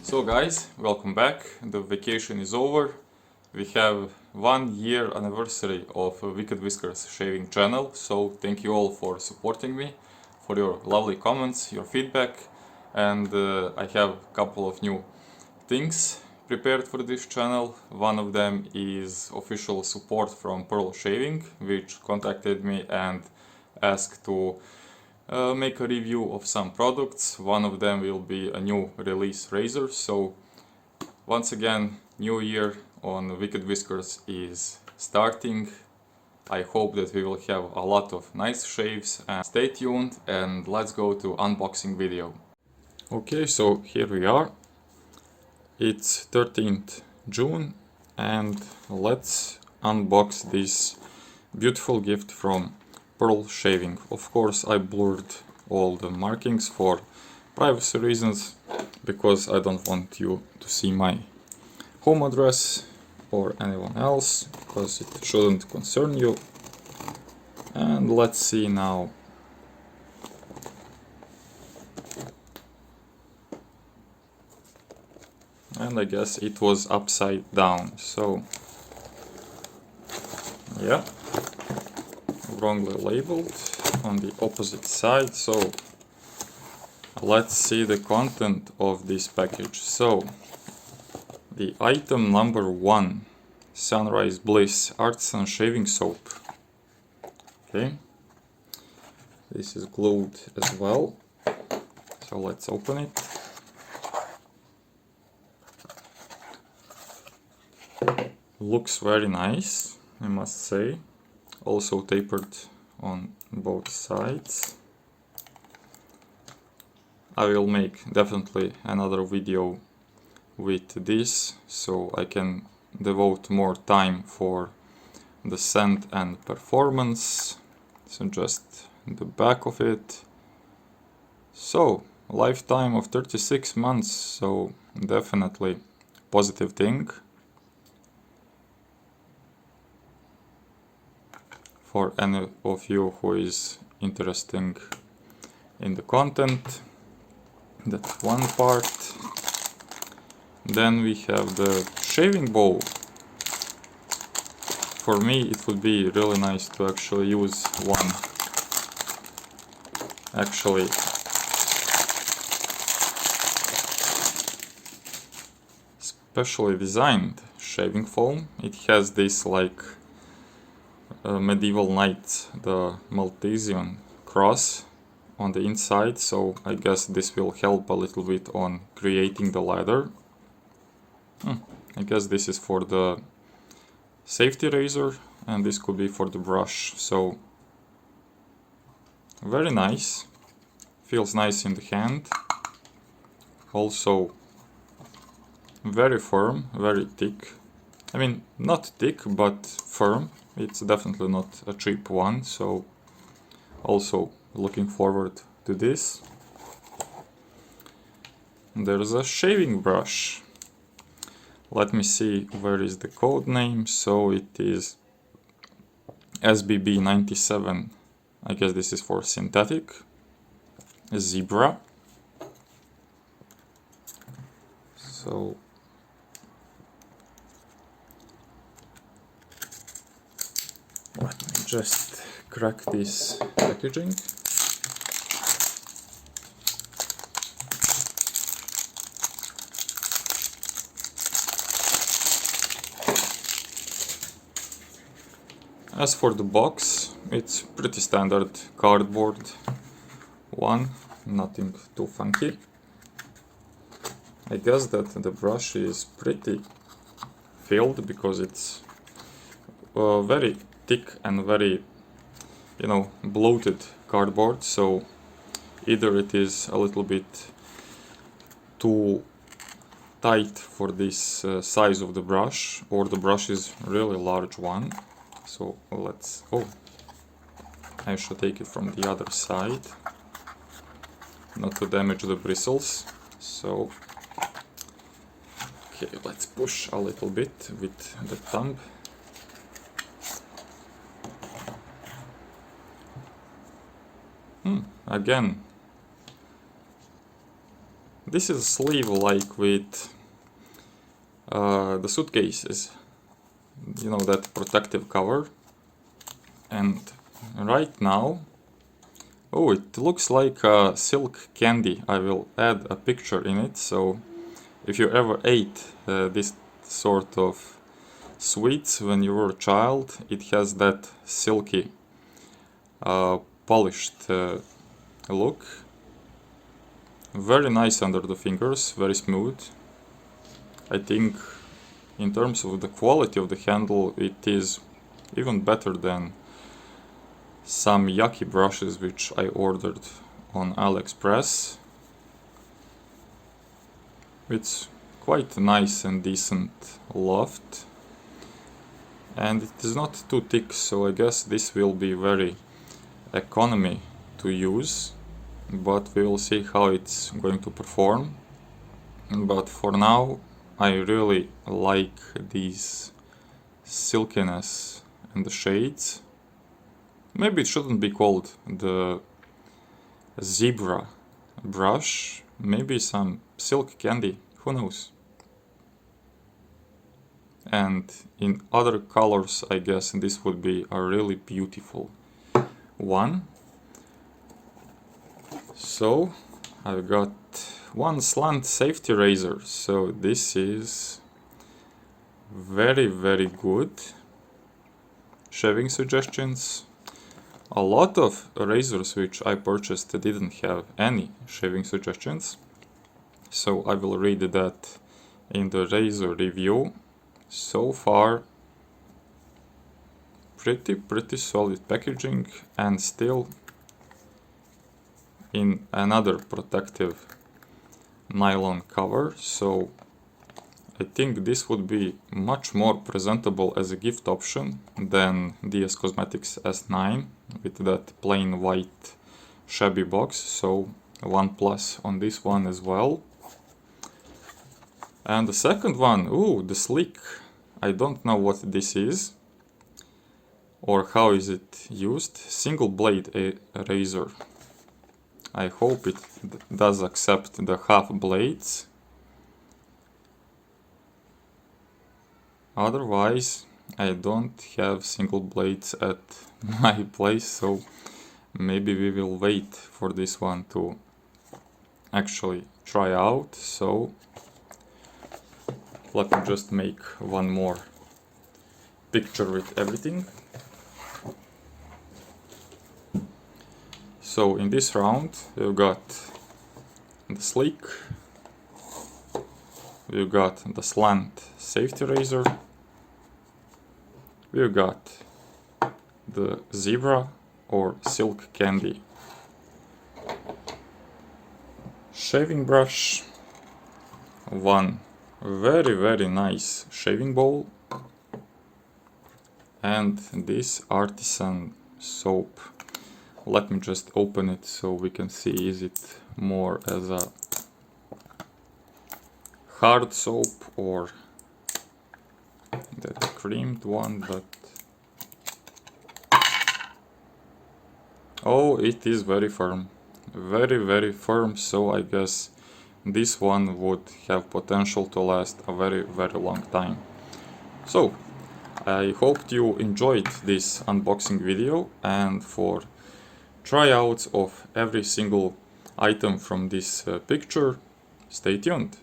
So guys, welcome back. The vacation is over. We have 1 year anniversary of Wicked-Whiskers shaving channel, so thank you all for supporting me, for your lovely comments, your feedback, and I have a couple of new things prepared for this channel. One of them is official support from Pearl Shaving, which contacted me and asked to make a review of some products. One of them will be a new release razor. So once again, new year on Wicked-Whiskers is starting. I hope that we will have a lot of nice shaves, and stay tuned and let's go to unboxing video. Okay, so here we are. It's 13th June and let's unbox this beautiful gift from Pearl Shaving. Of course, I blurred all the markings for privacy reasons, because I don't want you to see my home address or anyone else, because it shouldn't concern you. And let's see now. And I guess it was upside down, so yeah, wrongly labeled on the opposite side. So let's see the content of this package. So the item number 1, Sunrise Bliss Artisan Shaving Soap. Okay, this is glued as well, so let's open it. Looks very nice, I must say. Also tapered on both sides. I will make definitely another video with this, so I can devote more time for the scent and performance. So just the back of it. So lifetime of 36 months, so definitely positive thing. For any of you who is interested in the content. That's one part. Then we have the shaving bowl. For me it would be really nice to actually use one actually specially designed shaving foam. It has this like medieval knight, the Maltesian cross on the inside, so I guess this will help a little bit on creating the ladder. I guess this is for the safety razor and this could be for the brush, so very nice, feels nice in the hand. Also very firm, very thick. I mean, not thick but firm. It's definitely not a cheap one, so also looking forward to this. There's a shaving brush. Let me see where is the code name. So it is SBB97. I guess this is for synthetic. Zebra. So let me just crack this packaging. As for the box, it's pretty standard cardboard one, nothing too funky. I guess that the brush is pretty filled because it's very thick and very, you know, bloated cardboard, so either it is a little bit too tight for this size of the brush, or the brush is really large one. So let's, oh, I should take it from the other side, not to damage the bristles. So okay, let's push a little bit with the thumb. Again, This is a sleeve like with the suitcases, you know, that protective cover. And right now, oh, it looks like a silk candy. I will add a picture in it, so if you ever ate this sort of sweets when you were a child, it has that silky, polished look. Very nice under the fingers, very smooth. I think in terms of the quality of the handle, it is even better than some yucky brushes which I ordered on AliExpress. It's quite nice and decent loft, and it is not too thick, so I guess this will be very economy to use, but we will see how it's going to perform. But for now, I really like these silkiness and the shades. Maybe it shouldn't be called the zebra brush, maybe some silk candy, who knows. And in other colors, I guess this would be a really beautiful one. So I've got one slant safety razor, so this is very good. Shaving suggestions. A lot of razors which I purchased didn't have any shaving suggestions, so I will read that in the razor review. So far, pretty solid packaging, and still in another protective nylon cover, so I think this would be much more presentable as a gift option than DS Cosmetics S9 with that plain white shabby box, so 1+ on this one as well. And the second one, ooh, the Sleek. I don't know what this is or how is it used. Single blade razor. I hope it does accept the half blades. Otherwise, I don't have single blades at my place, so maybe we will wait for this one to actually try out. So let me just make one more picture with everything. So in this round, we've got the Sleek, we've got the slant safety razor, we've got the zebra or silk candy shaving brush, one very nice shaving bowl, and this artisan soap. Let me just open it so we can see, is it more as a hard soap or that creamed one, but oh, it is very firm, very firm, so I guess this one would have potential to last a very long time. So I hope you enjoyed this unboxing video, and for tryouts of every single item from this picture, stay tuned.